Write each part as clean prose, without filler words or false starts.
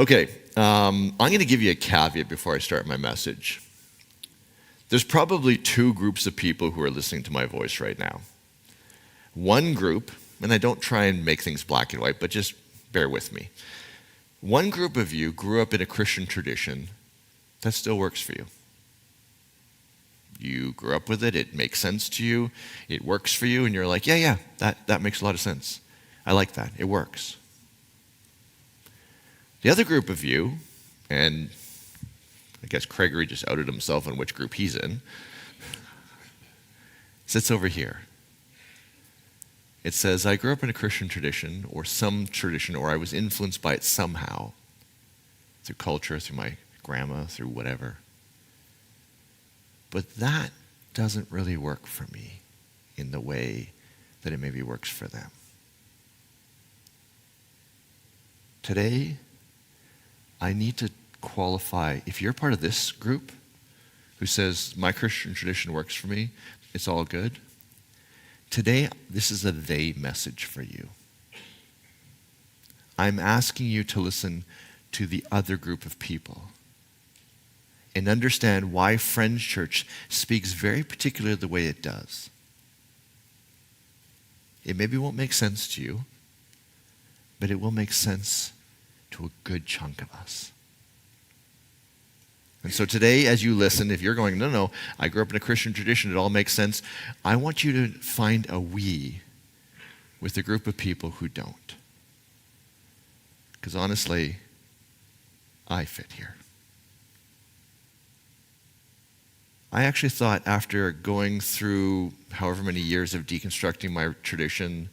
Okay, I'm going to give you a caveat before I start my message. There's probably two groups of people who are listening to my voice right now. One group, and I don't try and make things black and white, but just bear with me. One group of you grew up in a Christian tradition that still works for you. You grew up with it, it makes sense to you, it works for you, and you're like, yeah, that makes a lot of sense. I like that, it works. The other group of you, and I guess Gregory just outed himself on which group he's in, sits over here. It says, I grew up in a Christian tradition, or some tradition, or I was influenced by it somehow, through culture, through my grandma, through whatever. But that doesn't really work for me in the way that it maybe works for them. Today, I need to qualify, if you're part of this group who says, my Christian tradition works for me, it's all good, today, this is a they message for you. I'm asking you to listen to the other group of people and understand why Friends Church speaks very particularly the way it does. It maybe won't make sense to you, but it will make sense to a good chunk of us. And so today, as you listen, if you're going, no, I grew up in a Christian tradition, it all makes sense, I want you to find a we with a group of people who don't. Because honestly, I fit here. I actually thought after going through however many years of deconstructing my tradition,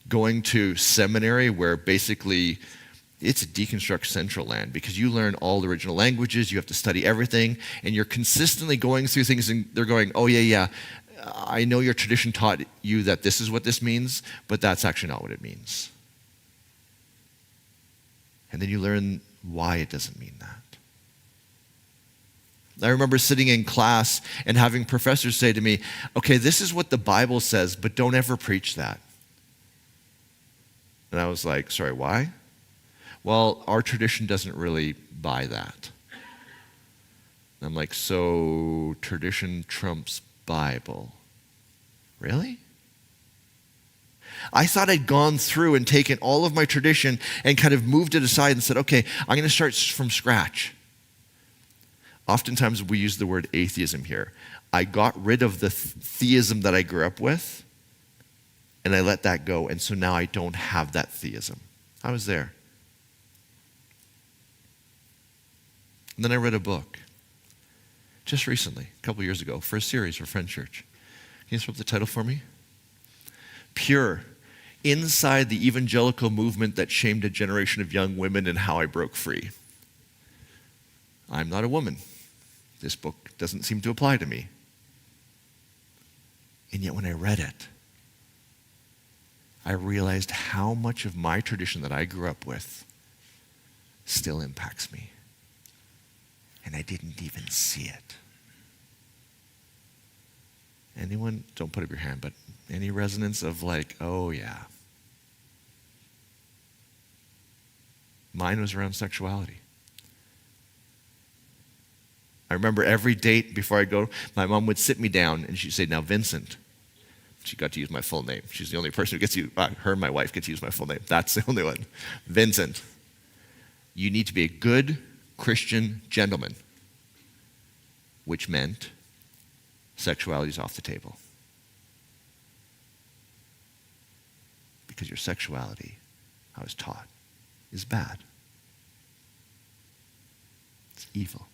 going to seminary where basically it's a deconstruct central land because you learn all the original languages, you have to study everything, and you're consistently going through things and they're going, oh yeah, I know your tradition taught you that this is what this means, but that's actually not what it means. And then you learn why it doesn't mean that. I remember sitting in class and having professors say to me, okay, this is what the Bible says, but don't ever preach that. And I was like, sorry, why? Well, our tradition doesn't really buy that. And I'm like, so tradition trumps Bible. Really? I thought I'd gone through and taken all of my tradition and kind of moved it aside and said, okay, I'm going to start from scratch. Oftentimes we use the word atheism here. I got rid of the theism that I grew up with, and I let that go, and so now I don't have that theism. I was there. And then I read a book, just recently, a couple years ago, for a series for Friends Church. Can you throw up the title for me? Pure, Inside the Evangelical Movement That Shamed a Generation of Young Women and How I Broke Free. I'm not a woman. This book doesn't seem to apply to me. And yet when I read it, I realized how much of my tradition that I grew up with still impacts me. And I didn't even see it. Anyone, don't put up your hand, but any resonance of like, oh yeah. Mine was around sexuality. I remember every date before I go, my mom would sit me down and she'd say, now Vincent, she got to use my full name. She's the only person who gets to use, her and my wife get to use my full name. That's the only one. Vincent, you need to be a good Christian gentleman, which meant sexuality is off the table. Because your sexuality, I was taught, is bad. It's evil.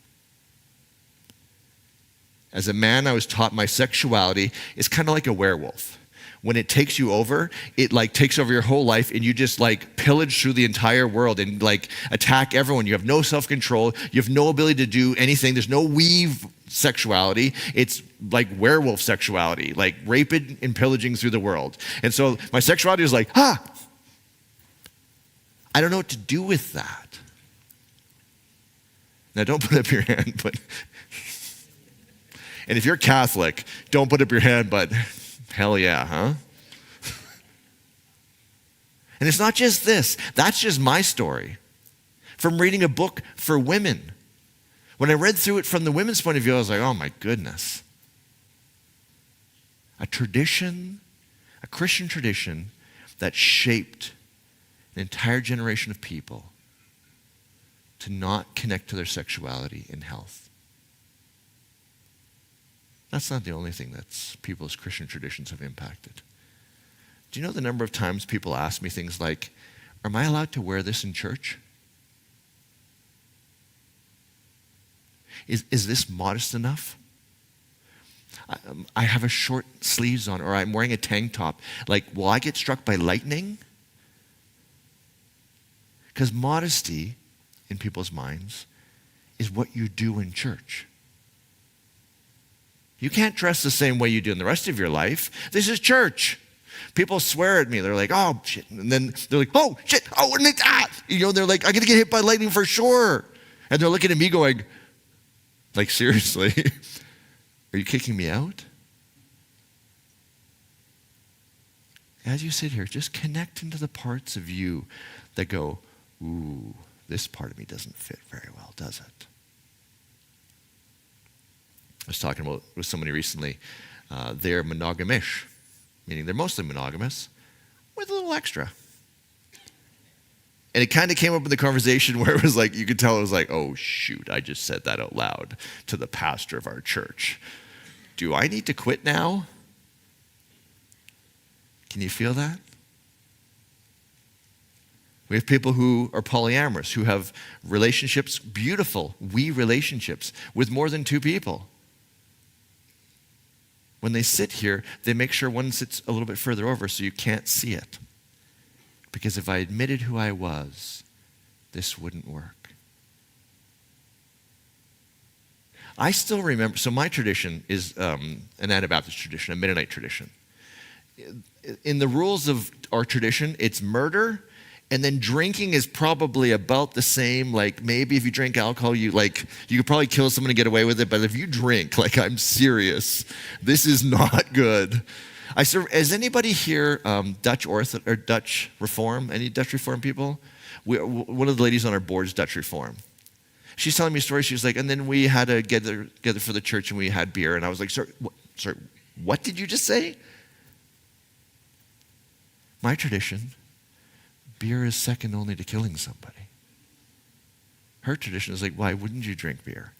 As a man, I was taught my sexuality is kind of like a werewolf. When it takes you over, it like takes over your whole life and you just like pillage through the entire world and like attack everyone. You have no self-control. You have no ability to do anything. There's no weave sexuality. It's like werewolf sexuality, like raping and pillaging through the world. And so my sexuality was like, I don't know what to do with that. Now don't put up your hand, but... And if you're Catholic, don't put up your hand, but hell yeah, huh? And it's not just this. That's just my story. from reading a book for women. When I read through it from the women's point of view, I was like, oh my goodness. A tradition, a Christian tradition that shaped an entire generation of people to not connect to their sexuality in health. That's not the only thing that people's Christian traditions have impacted. Do you know the number of times people ask me things like, am I allowed to wear this in church? Is this modest enough? I have a short sleeves on, or I'm wearing a tank top. Like, will I get struck by lightning? Because modesty, in people's minds, is what you do in church. You can't dress the same way you do in the rest of your life. This is church. People swear at me. They're like, oh, shit. And then they're like, oh, shit. Oh, and it's, they're like, I'm going to get hit by lightning for sure. And they're looking at me going, like, seriously? Are you kicking me out? As you sit here, just connect into the parts of you that go, ooh, this part of me doesn't fit very well, does it? I was talking with somebody recently. They're monogamish, meaning they're mostly monogamous, with a little extra. And it kind of came up in the conversation where it was like, you could tell it was like, oh, shoot, I just said that out loud to the pastor of our church. Do I need to quit now? Can you feel that? We have people who are polyamorous, who have relationships, beautiful, relationships with more than two people. When they sit here, they make sure one sits a little bit further over so you can't see it. Because if I admitted who I was, this wouldn't work. I still remember, so my tradition is an Anabaptist tradition, a Mennonite tradition. In the rules of our tradition, it's murder, and then drinking is probably about the same. Like, maybe if you drink alcohol, you could probably kill someone and get away with it, but if you drink, like, I'm serious, this is not good. Is anybody here Dutch Reform? Any Dutch Reform people? One of the ladies on our board is Dutch Reform. She's telling me a story. She was like, and then we had to get together for the church and we had beer. And I was like, sorry, what did you just say? My tradition, beer is second only to killing somebody. Her tradition is like, why wouldn't you drink beer?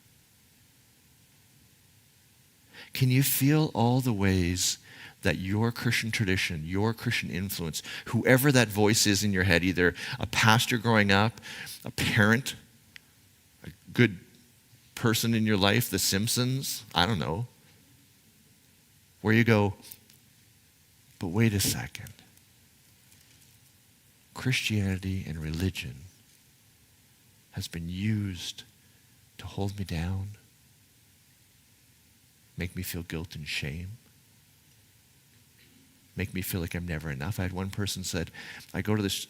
Can you feel all the ways that your Christian tradition, your Christian influence, whoever that voice is in your head, either a pastor growing up, a parent, a good person in your life, The Simpsons, I don't know, where you go, but wait a second. Christianity and religion has been used to hold me down, make me feel guilt and shame, make me feel like I'm never enough. I had one person said, I go to this,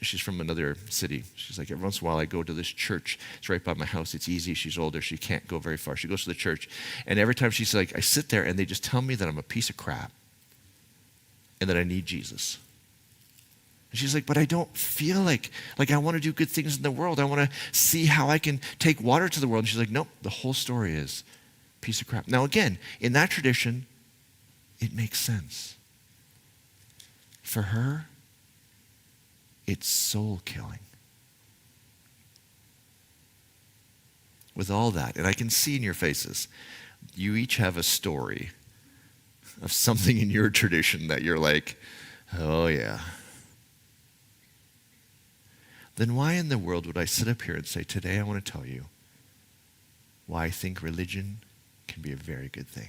she's from another city. She's like, every once in a while I go to this church. It's right by my house. It's easy. She's older. She can't go very far. She goes to the church. And every time she's like, I sit there and they just tell me that I'm a piece of crap and that I need Jesus. And she's like, but I don't feel like I want to do good things in the world. I want to see how I can take water to the world. And she's like, nope, the whole story is piece of crap. Now again, in that tradition, it makes sense. For her, it's soul killing. With all that, and I can see in your faces, you each have a story of something in your tradition that you're like, oh yeah. Then why in the world would I sit up here and say, today I want to tell you why I think religion can be a very good thing?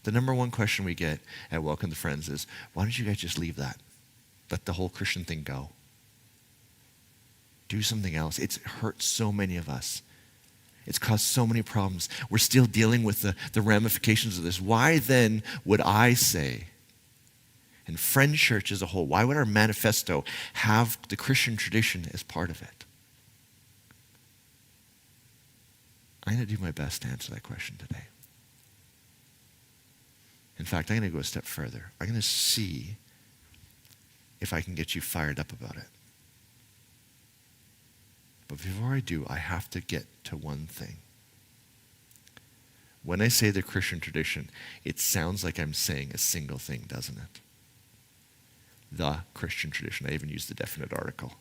The number one question we get at Welcome to Friends is, why don't you guys just leave that? Let the whole Christian thing go. Do something else. It's hurt so many of us. It's caused so many problems. We're still dealing with the ramifications of this. Why then would I say, and Friends Church as a whole, why would our manifesto have the Christian tradition as part of it? I'm going to do my best to answer that question today. In fact, I'm going to go a step further. I'm going to see if I can get you fired up about it. But before I do, I have to get to one thing. When I say the Christian tradition, it sounds like I'm saying a single thing, doesn't it? The Christian tradition. I even use the definite article.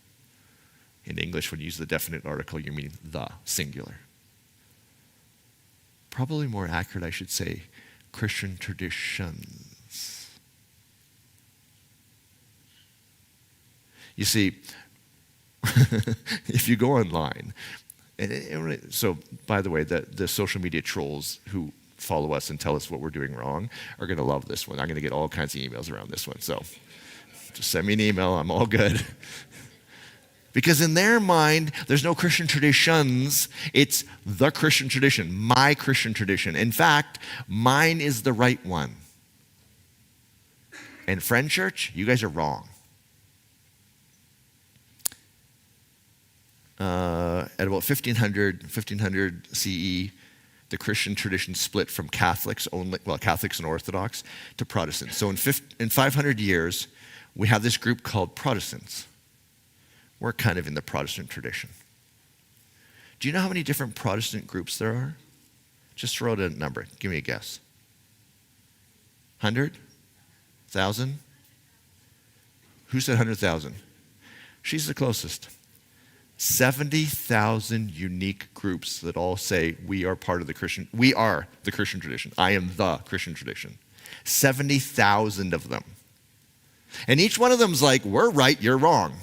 In English, when you use the definite article, you mean the, singular. Probably more accurate, I should say, Christian traditions. You see, if you go online, so by the way, the social media trolls who follow us and tell us what we're doing wrong are going to love this one. I'm going to get all kinds of emails around this one. So just send me an email. I'm all good. Because in their mind, there's no Christian traditions. It's the Christian tradition, my Christian tradition. In fact, mine is the right one. And Friend Church, you guys are wrong. At about 1500 CE, the Christian tradition split from Catholics and Orthodox, to Protestants. So in 500 years, we have this group called Protestants. We're kind of in the Protestant tradition. Do you know how many different Protestant groups there are? Just throw out a number. Give me a guess. 100? 1,000? Who said 100,000? She's the closest. 70,000 unique groups that all say we are the Christian tradition. I am the Christian tradition. 70,000 of them. And each one of them's like, we're right, you're wrong.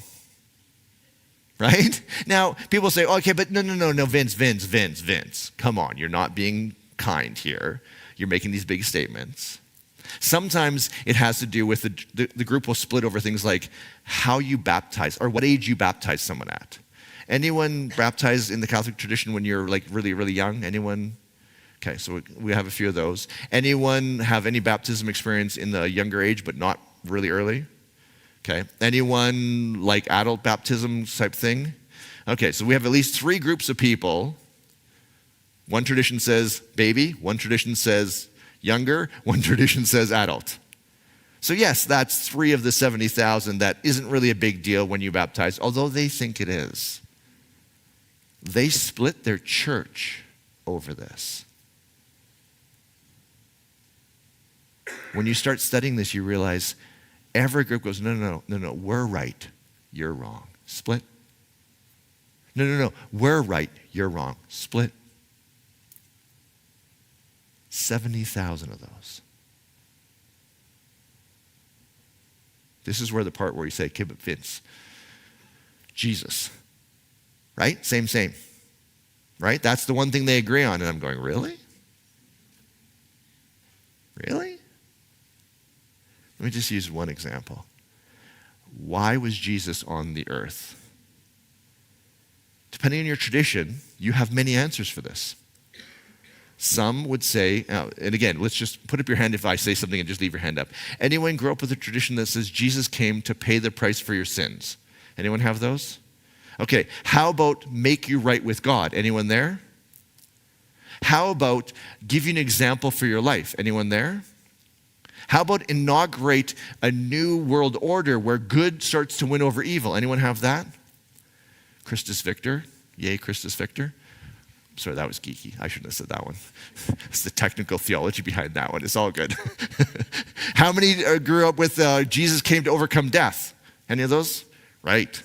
Right? Now, people say, okay, but no, Vince. Come on, you're not being kind here. You're making these big statements. Sometimes it has to do with the group will split over things like how you baptize or what age you baptize someone at. Anyone baptized in the Catholic tradition when you're like really, really young? Anyone? Okay, so we have a few of those. Anyone have any baptism experience in the younger age but not really early? Okay. Anyone like adult baptism type thing? Okay, so we have at least 3 groups of people. One tradition says baby, one tradition says younger, one tradition says adult. So yes, that's 3 of the 70,000 that isn't really a big deal when you baptize, although they think it is. They split their church over this. When you start studying this, you realize every group goes, no, we're right, you're wrong. Split. No, we're right, you're wrong. Split. 70,000 of those. This is where the part where you say, okay, but Vince, Jesus, right? Same, right? That's the one thing they agree on. And I'm going, really? Really? Let me just use one example. Why was Jesus on the earth? Depending on your tradition, you have many answers for this. Some would say, and again, let's just put up your hand if I say something and just leave your hand up. Anyone grow up with a tradition that says Jesus came to pay the price for your sins? Anyone have those? Okay, how about make you right with God? Anyone there? How about give you an example for your life? Anyone there? How about inaugurate a new world order where good starts to win over evil? Anyone have that? Christus Victor. Yay, Christus Victor. Sorry, that was geeky. I shouldn't have said that one. It's the technical theology behind that one. It's all good. How many grew up with Jesus came to overcome death? Any of those? Right.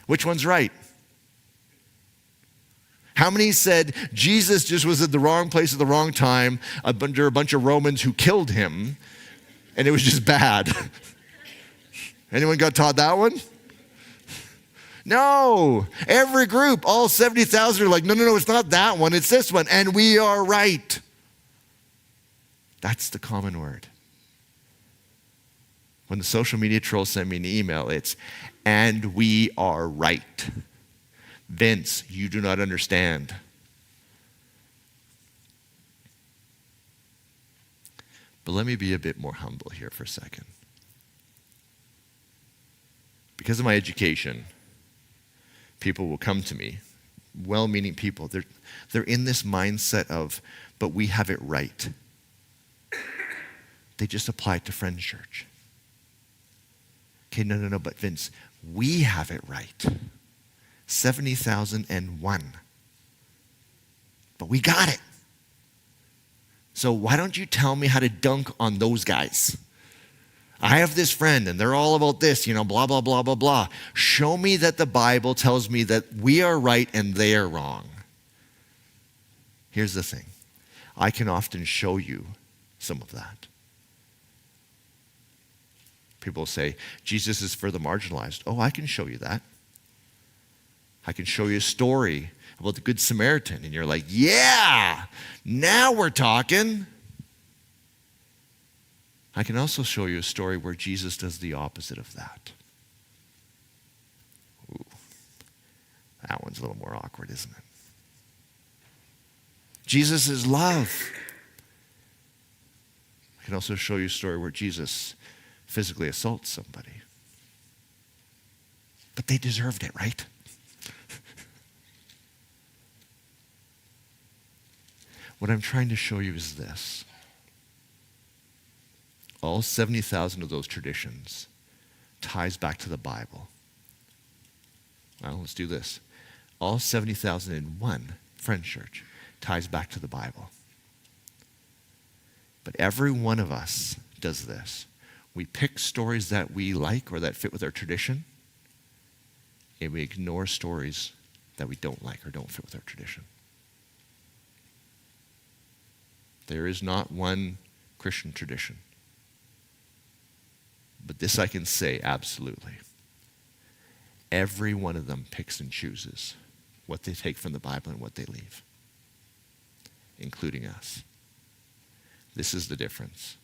Which one's right? How many said Jesus just was at the wrong place at the wrong time under a bunch of Romans who killed him, and it was just bad? Anyone got taught that one? No. Every group, all 70,000 are like, no, it's not that one, it's this one, and we are right. That's the common word. When the social media trolls send me an email, it's, and we are right. Vince, you do not understand. But let me be a bit more humble here for a second. Because of my education, people will come to me, well-meaning people. They're in this mindset of, but we have it right. They just apply it to Friend Church. Okay, no, but Vince, we have it right. 70,001. But we got it. So why don't you tell me how to dunk on those guys? I have this friend and they're all about this, blah, blah, blah, blah, blah. Show me that the Bible tells me that we are right and they are wrong. Here's the thing. I can often show you some of that. People say, Jesus is for the marginalized. Oh, I can show you that. I can show you a story about the Good Samaritan. And you're like, yeah, now we're talking. I can also show you a story where Jesus does the opposite of that. Ooh, that one's a little more awkward, isn't it? Jesus is love. I can also show you a story where Jesus physically assaults somebody. But they deserved it, right? What I'm trying to show you is this. All 70,000 of those traditions ties back to the Bible. Well, let's do this. All 70,001 Friends Church ties back to the Bible. But every one of us does this. We pick stories that we like or that fit with our tradition, and we ignore stories that we don't like or don't fit with our tradition. There is not one Christian tradition. But this I can say absolutely. Every one of them picks and chooses what they take from the Bible and what they leave, including us. This is the difference.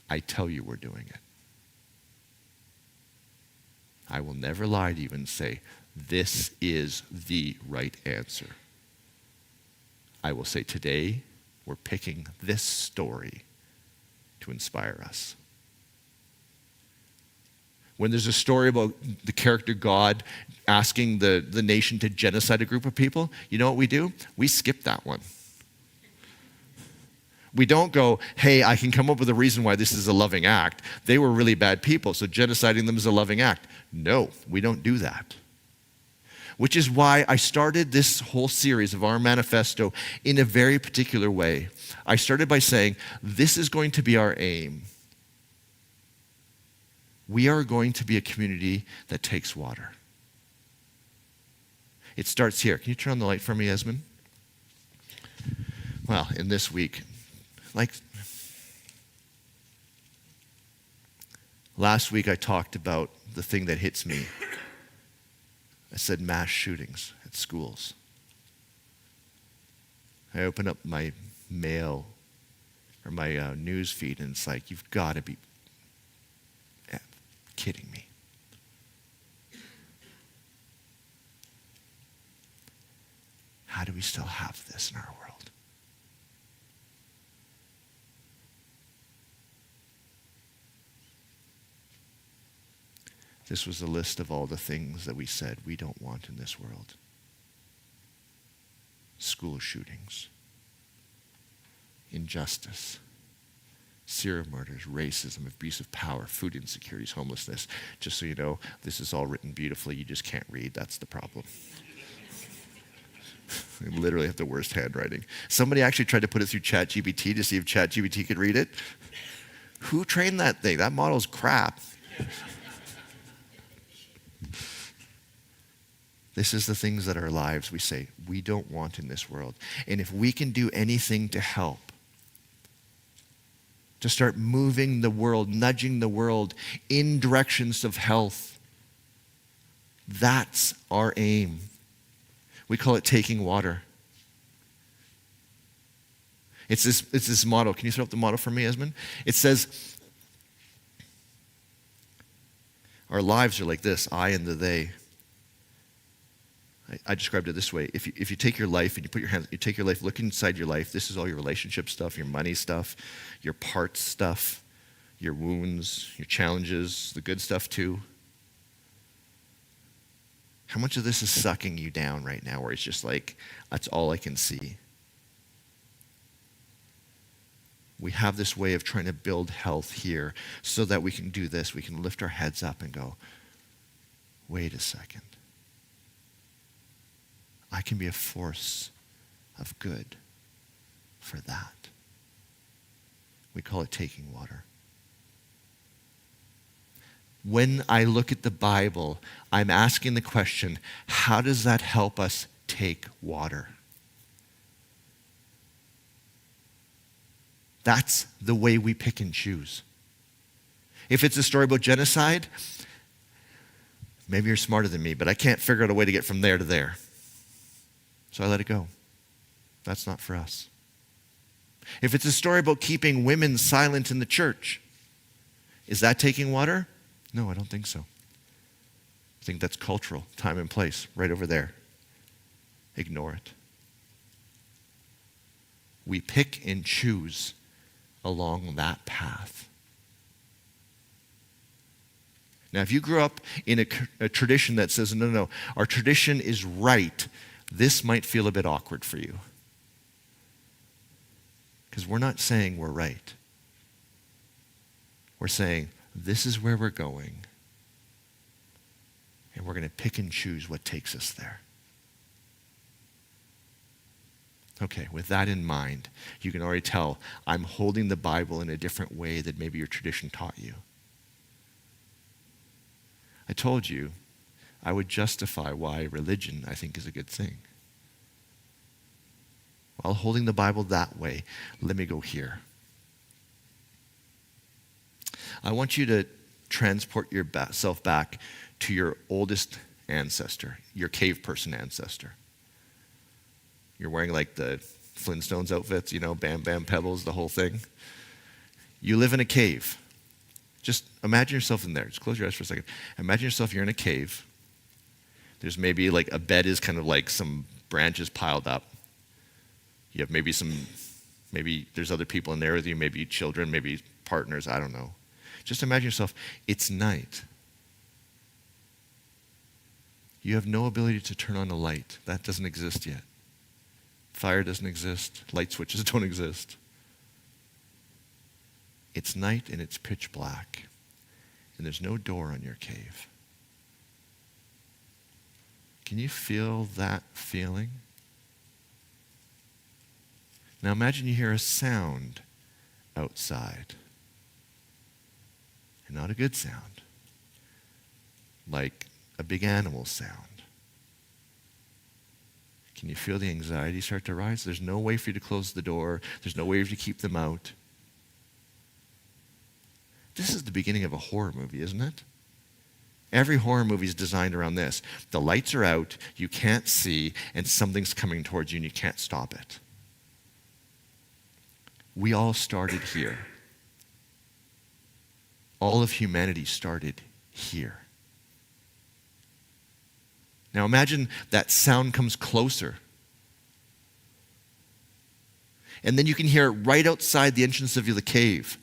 I tell you we're doing it. I will never lie to you and say, this is the right answer. I will say, today we're picking this story to inspire us. When there's a story about the character God asking the nation to genocide a group of people, you know what we do? We skip that one. We don't go, hey, I can come up with a reason why this is a loving act. They were really bad people, so genociding them is a loving act. No, we don't do that. Which is why I started this whole series of our manifesto in a very particular way. I started by saying, this is going to be our aim. We are going to be a community that takes water. It starts here. Can you turn on the light for me, Esmond? Well, in this week, last week I talked about the thing that hits me. I said mass shootings at schools. I open up my mail or my news feed and it's like, you've got to be kidding me. How do we still have this in our world? This was a list of all the things that we said we don't want in this world. School shootings, injustice, serial murders, racism, abuse of power, food insecurities, homelessness. Just so you know, this is all written beautifully. You just can't read. That's the problem. I literally have the worst handwriting. Somebody actually tried to put it through ChatGPT to see if ChatGPT could read it. Who trained that thing? That model's crap. This is the things that our lives we say we don't want in this world. And if we can do anything to help, to start moving the world, nudging the world in directions of health, that's our aim. We call it taking water. It's this model. Can you throw up the model for me, Esmond? It says, our lives are like this, I and the they. I described it this way. If you take your life and you take your life, look inside your life. This is all your relationship stuff, your money stuff, your parts stuff, your wounds, your challenges, the good stuff too. How much of this is sucking you down right now where it's just like, that's all I can see? We have this way of trying to build health here so that we can do this. We can lift our heads up and go, wait a second. I can be a force of good for that. We call it taking water. When I look at the Bible, I'm asking the question, how does that help us take water? That's the way we pick and choose. If it's a story about genocide, maybe you're smarter than me, but I can't figure out a way to get from there to there. So I let it go. That's not for us. If it's a story about keeping women silent in the church, is that taking water? No, I don't think so. I think that's cultural, time and place, right over there. Ignore it. We pick and choose along that path. Now, if you grew up in a tradition that says, no, our tradition is right, this might feel a bit awkward for you. Because we're not saying we're right. We're saying, this is where we're going, and we're going to pick and choose what takes us there. Okay, with that in mind, you can already tell I'm holding the Bible in a different way than maybe your tradition taught you. I told you I would justify why religion, I think, is a good thing. While holding the Bible that way, let me go here. I want you to transport yourself back to your oldest ancestor, your cave person ancestor. You're wearing like the Flintstones outfits, Bam Bam Pebbles, the whole thing. You live in a cave. Just imagine yourself in there. Just close your eyes for a second. Imagine yourself, you're in a cave. There's maybe like a bed is kind of like some branches piled up. You have maybe there's other people in there with you, maybe children, maybe partners, I don't know. Just imagine yourself, it's night. You have no ability to turn on a light. That doesn't exist yet. Fire doesn't exist. Light switches don't exist. It's night and it's pitch black. And there's no door on your cave. Can you feel that feeling? Now imagine you hear a sound outside. And not a good sound. Like a big animal sound. Can you feel the anxiety start to rise? There's no way for you to close the door. There's no way for you to keep them out. This is the beginning of a horror movie, isn't it? Every horror movie is designed around this. The lights are out, you can't see, and something's coming towards you and you can't stop it. We all started here. All of humanity started here. Now imagine that sound comes closer. And then you can hear it right outside the entrance of the cave.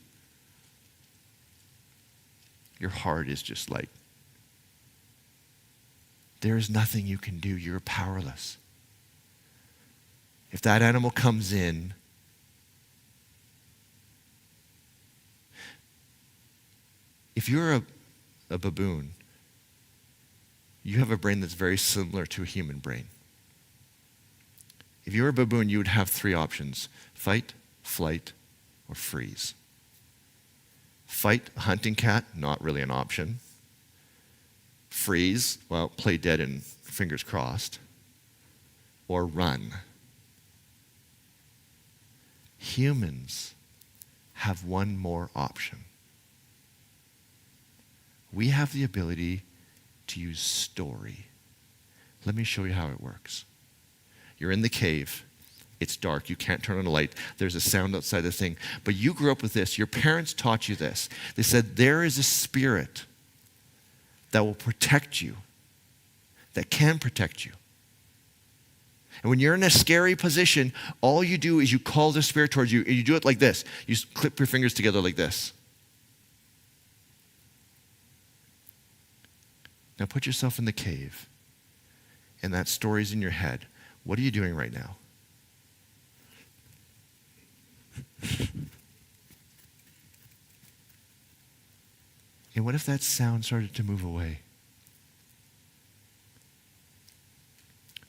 Your heart is just like, there is nothing you can do. You're powerless. If that animal comes in, if you're a baboon, you have a brain that's very similar to a human brain. If you were a baboon, you would have three options: fight, flight, or freeze. Fight, a hunting cat, not really an option. Freeze, well, play dead and fingers crossed. Or run. Humans have one more option. We have the ability to use story. Let me show you how it works. You're in the cave. It's dark. You can't turn on a light. There's a sound outside the thing. But you grew up with this. Your parents taught you this. They said, there is a spirit that will protect you, that can protect you. And when you're in a scary position, all you do is you call the spirit towards you, and you do it like this. You clip your fingers together like this. Now put yourself in the cave, and that story's in your head. What are you doing right now? And what if that sound started to move away?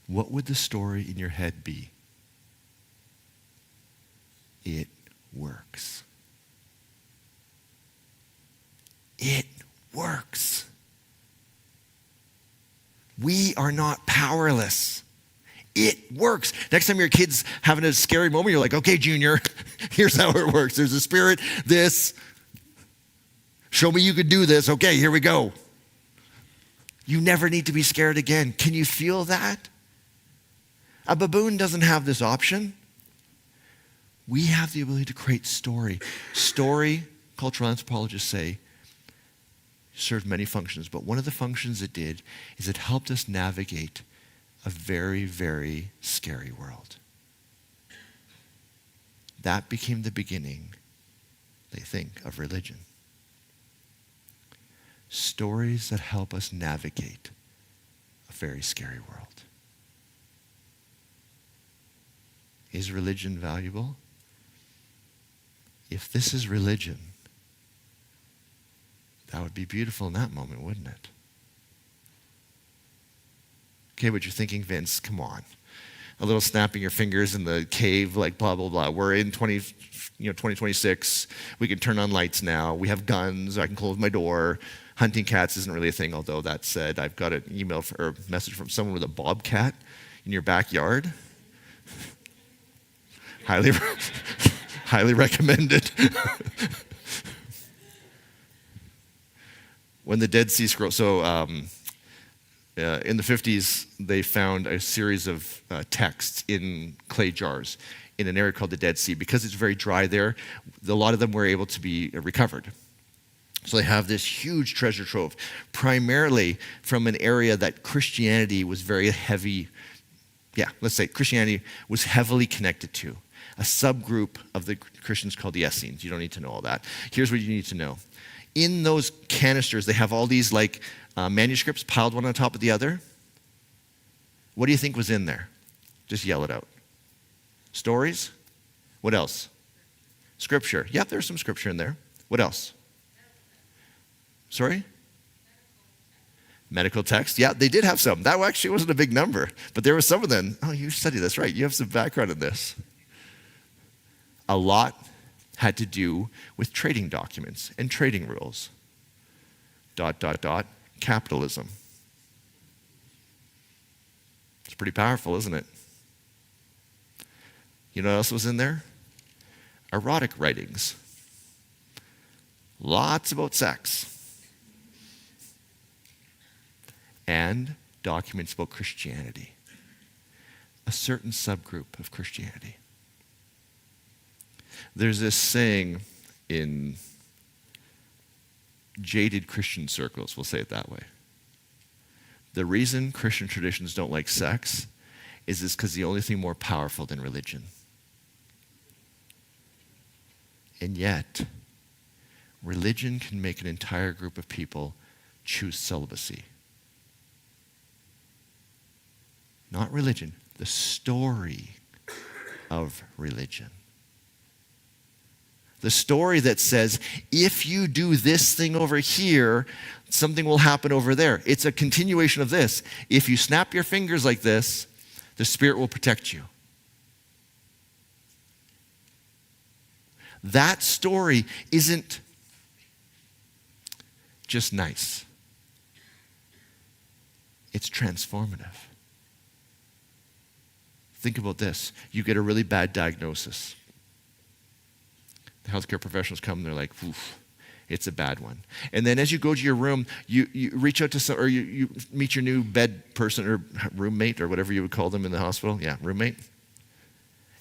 what would the story in your head be? It works. It works. We are not powerless. It works. Next time your kid's having a scary moment, you're like, okay, Junior, here's how it works. There's a spirit, this. Show me you could do this. Okay, here we go. You never need to be scared again. Can you feel that? A baboon doesn't have this option. We have the ability to create story. Story, cultural anthropologists say, served many functions, but one of the functions it did is it helped us navigate a very, very scary world. That became the beginning, they think, of religion. Stories that help us navigate a very scary world. Is religion valuable? If this is religion, that would be beautiful in that moment, wouldn't it? Okay, but you're thinking, Vince, come on. A little snapping your fingers in the cave, like blah, blah, blah. We're in 2026. We can turn on lights now. We have guns. I can close my door. Hunting cats isn't really a thing, although that said, I've got an email or a message from someone with a bobcat in your backyard. Highly recommended. When the Dead Sea Scrolls, in the 50s, they found a series of texts in clay jars in an area called the Dead Sea. Because it's very dry there, a lot of them were able to be recovered. So they have this huge treasure trove, primarily from an area that Christianity was very heavy, let's say Christianity was heavily connected to. A subgroup of the Christians called the Essenes. You don't need to know all that. Here's what you need to know. In those canisters, they have all these manuscripts piled one on top of the other. What do you think was in there? Just yell it out. Stories? What else? Scripture. Yep, there's some scripture in there. What else? Sorry? Medical text. Yeah, they did have some. That actually wasn't a big number, but there were some of them. Oh, you studied this, right? You have some background in this. A lot had to do with trading documents and trading rules. ... Capitalism. It's pretty powerful, isn't it? You know what else was in there? Erotic writings. Lots about sex. And documents about Christianity. A certain subgroup of Christianity. There's this saying in jaded Christian circles, we'll say it that way. The reason Christian traditions don't like sex is because the only thing more powerful than religion. And yet, religion can make an entire group of people choose celibacy. Not religion, the story of religion. The story that says, if you do this thing over here, something will happen over there. It's a continuation of this. If you snap your fingers like this, the Spirit will protect you. That story isn't just nice. It's transformative. Think about this. You get a really bad diagnosis. The healthcare professionals come and they're like, oof, it's a bad one. And then as you go to your room, you reach out to some, or you meet your new bed person or roommate or whatever you would call them in the hospital. Yeah, roommate.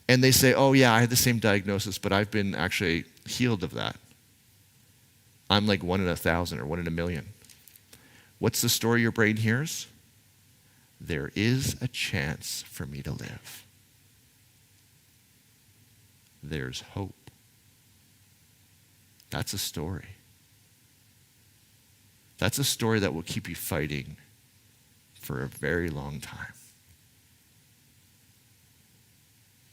And they say, oh yeah, I had the same diagnosis, but I've been actually healed of that. I'm like 1 in 1,000 or 1 in 1,000,000. What's the story your brain hears? There is a chance for me to live. There's hope. That's a story. That's a story that will keep you fighting for a very long time.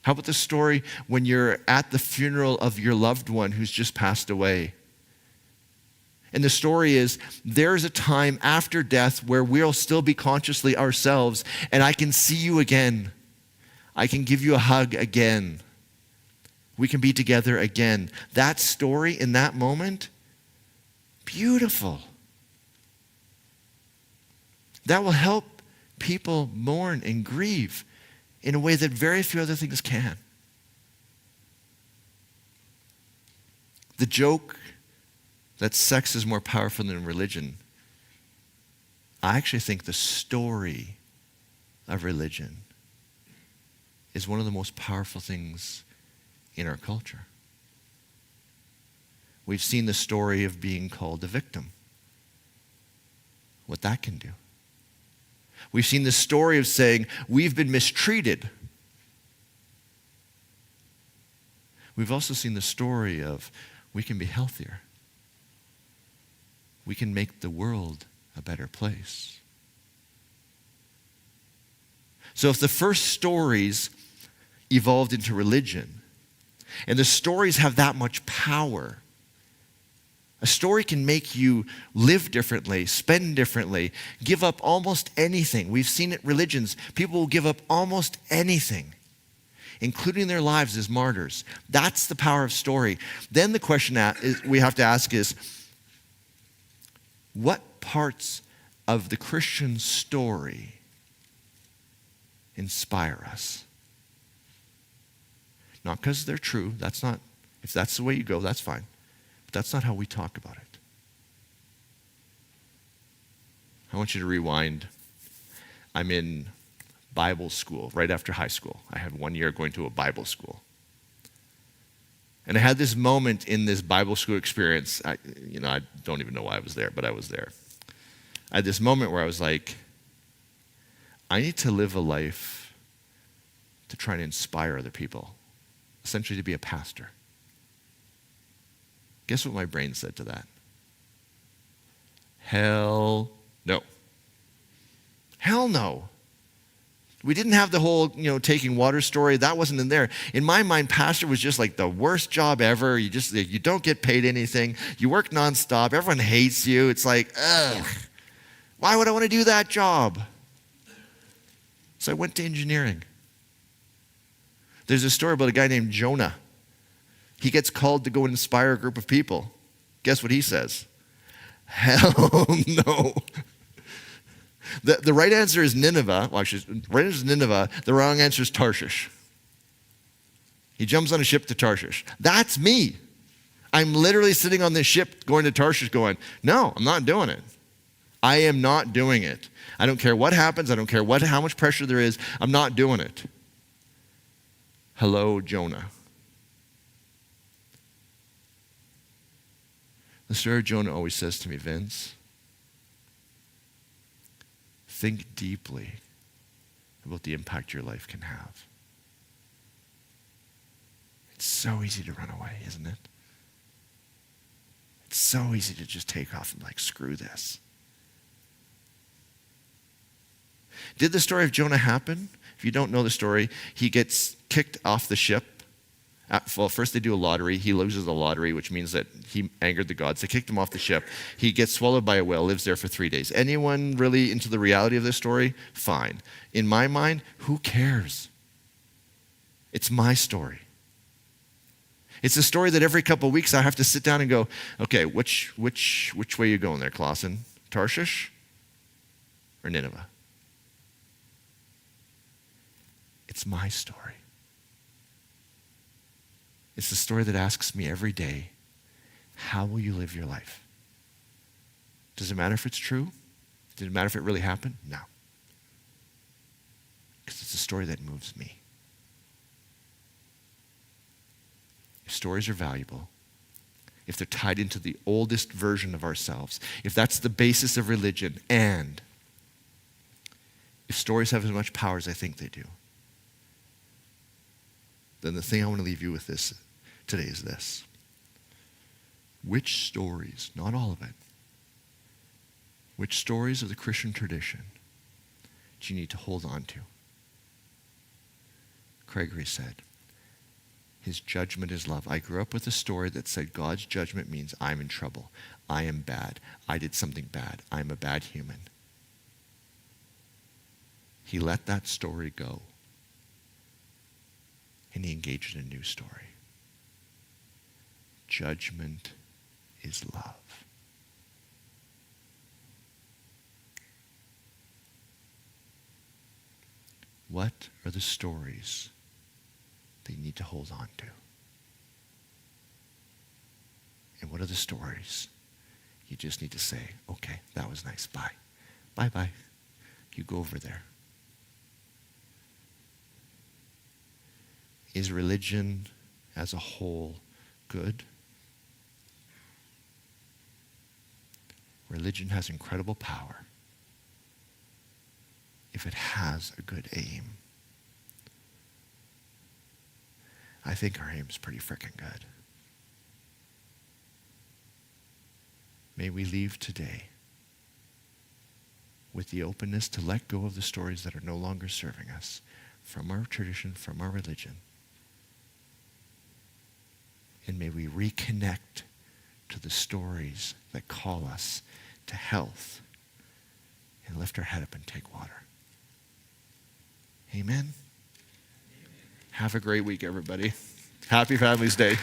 How about the story when you're at the funeral of your loved one who's just passed away? And the story is, there's a time after death where we'll still be consciously ourselves, and I can see you again. I can give you a hug again. We can be together again. That story in that moment, beautiful. That will help people mourn and grieve in a way that very few other things can. The joke that sex is more powerful than religion, I actually think the story of religion is one of the most powerful things in our culture. We've seen the story of being called a victim, what that can do. We've seen the story of saying, we've been mistreated. We've also seen the story of, we can be healthier. We can make the world a better place. So if the first stories evolved into religion, and the stories have that much power, a story can make you live differently, spend differently, give up almost anything. We've seen it, religions. People will give up almost anything, including their lives as martyrs. That's the power of story. Then the question we have to ask is, what parts of the Christian story inspire us? Not because they're true. That's not, if that's the way you go, that's fine. But that's not how we talk about it. I want you to rewind. I'm in Bible school right after high school. I had 1 year going to a Bible school. And I had this moment in this Bible school experience. I don't even know why I was there, but I was there. I had this moment where I was like, I need to live a life to try and inspire other people, essentially to be a pastor. Guess what my brain said to that? Hell no. Hell no. We didn't have the whole, taking water story. That wasn't in there. In my mind, pastor was just like the worst job ever. You don't get paid anything. You work nonstop. Everyone hates you. It's like, ugh, why would I want to do that job? So I went to engineering. There's a story about a guy named Jonah. He gets called to go and inspire a group of people. Guess what he says? Hell no. The right answer is Nineveh. Well, actually, the right answer is Nineveh. The wrong answer is Tarshish. He jumps on a ship to Tarshish. That's me. I'm literally sitting on this ship going to Tarshish going, no, I'm not doing it. I am not doing it. I don't care what happens. I don't care how much pressure there is. I'm not doing it. Hello, Jonah. The story of Jonah always says to me, Vince, think deeply about the impact your life can have. It's so easy to run away, isn't it? It's so easy to just take off and screw this. Did the story of Jonah happen? If you don't know the story, he gets kicked off the ship. Well, first they do a lottery. He loses the lottery, which means that he angered the gods. They kicked him off the ship. He gets swallowed by a whale, lives there for 3 days. Anyone really into the reality of this story? Fine. In my mind, who cares? It's my story. It's a story that every couple of weeks I have to sit down and go, okay, which way are you going there, Clausen? Tarshish or Nineveh? It's my story. It's the story that asks me every day, how will you live your life? Does it matter if it's true? Does it matter if it really happened? No. Because it's a story that moves me. If stories are valuable, if they're tied into the oldest version of ourselves, if that's the basis of religion, and if stories have as much power as I think they do, then the thing I want to leave you with today is this. Which stories, not all of it, which stories of the Christian tradition do you need to hold on to? Gregory said, His judgment is love. I grew up with a story that said God's judgment means I'm in trouble. I am bad. I did something bad. I'm a bad human. He let that story go. And he engaged in a new story. Judgment is love. What are the stories that you need to hold on to? And what are the stories you just need to say, okay, that was nice, bye. Bye-bye. You go over there. Is religion as a whole good? Religion has incredible power if it has a good aim. I think our aim's pretty freaking good. May we leave today with the openness to let go of the stories that are no longer serving us from our tradition, from our religion. And may we reconnect to the stories that call us to health and lift our head up and take water. Amen? Have a great week, everybody. Happy Families Day.